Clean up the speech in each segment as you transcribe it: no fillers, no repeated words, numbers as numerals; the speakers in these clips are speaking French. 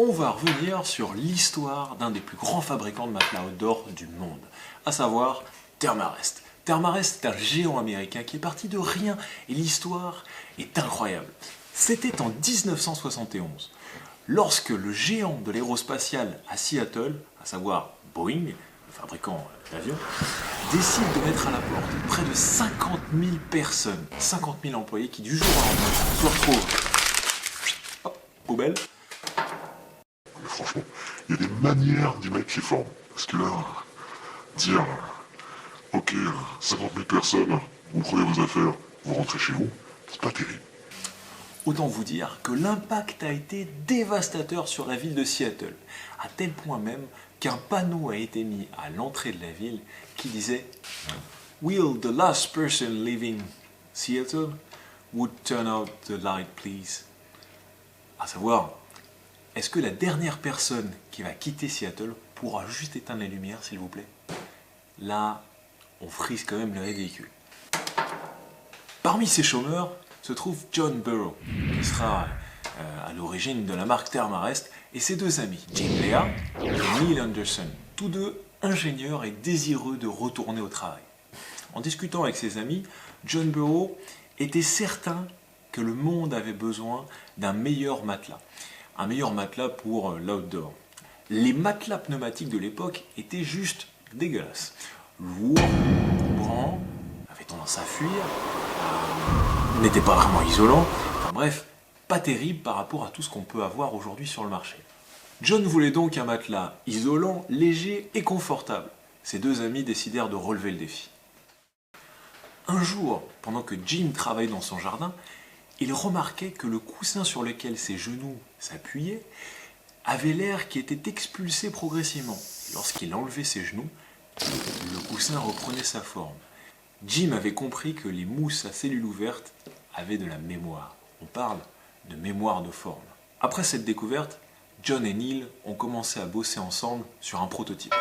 on va revenir sur l'histoire d'un des plus grands fabricants de matelas outdoor du monde, à savoir Thermarest. Thermarest est un géant américain qui est parti de rien et l'histoire est incroyable. C'était en 1971, lorsque le géant de l'aérospatial à Seattle, à savoir Boeing, le fabricant d'avions, décide de mettre à la porte près de 50 000 personnes, 50 000 employés qui du jour au lendemain se retrouvent poubelle. Franchement, il y a des manières d'y mettre les formes. Parce que là, dire, ok, 50 000 personnes, vous prenez vos affaires, vous rentrez chez vous, c'est pas terrible. Autant vous dire que l'impact a été dévastateur sur la ville de Seattle, à tel point même qu'un panneau a été mis à l'entrée de la ville qui disait « Will the last person leaving Seattle would turn out the light please ?» À savoir, est-ce que la dernière personne qui va quitter Seattle pourra juste éteindre les lumières, s'il vous plaît? Là, on frise quand même le ridicule. Parmi ces chômeurs se trouve John Burroughs, qui sera à l'origine de la marque Thermarest, et ses deux amis, Jim Lea et Neil Anderson, tous deux ingénieurs et désireux de retourner au travail. En discutant avec ses amis, John Burroughs était certain que le monde avait besoin d'un meilleur matelas. Un meilleur matelas pour l'outdoor. Les matelas pneumatiques de l'époque étaient juste dégueulasses. Lourds, encombrants, avaient tendance à fuir, n'étaient pas vraiment isolants. Enfin bref, pas terrible par rapport à tout ce qu'on peut avoir aujourd'hui sur le marché. John voulait donc un matelas isolant, léger et confortable. Ses deux amis décidèrent de relever le défi. Un jour, pendant que Jim travaillait dans son jardin, il remarquait que le coussin sur lequel ses genoux s'appuyaient avait l'air qui était expulsé progressivement. Lorsqu'il enlevait ses genoux, le coussin reprenait sa forme. Jim avait compris que les mousses à cellules ouvertes avaient de la mémoire. On parle de mémoire de forme. Après cette découverte, John et Neil ont commencé à bosser ensemble sur un prototype.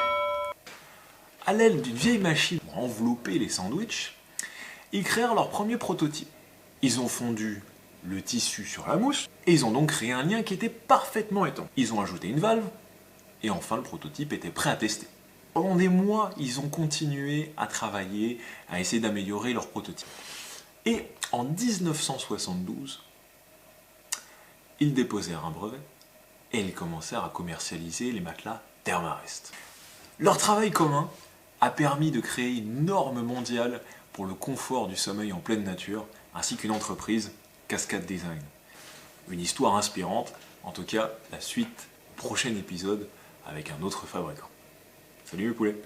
À l'aide d'une vieille machine pour envelopper les sandwichs, ils créèrent leur premier prototype. Ils ont fondu le tissu sur la mousse et ils ont donc créé un lien qui était parfaitement étanche. Ils ont ajouté une valve et enfin le prototype était prêt à tester. Pendant des mois, ils ont continué à travailler, à essayer d'améliorer leur prototype. Et en 1972, ils déposèrent un brevet et ils commencèrent à commercialiser les matelas Thermarest. Leur travail commun a permis de créer une norme mondiale pour le confort du sommeil en pleine nature, ainsi qu'une entreprise, Cascade Design. Une histoire inspirante, en tout cas la suite au prochain épisode avec un autre fabricant. Salut les poulets!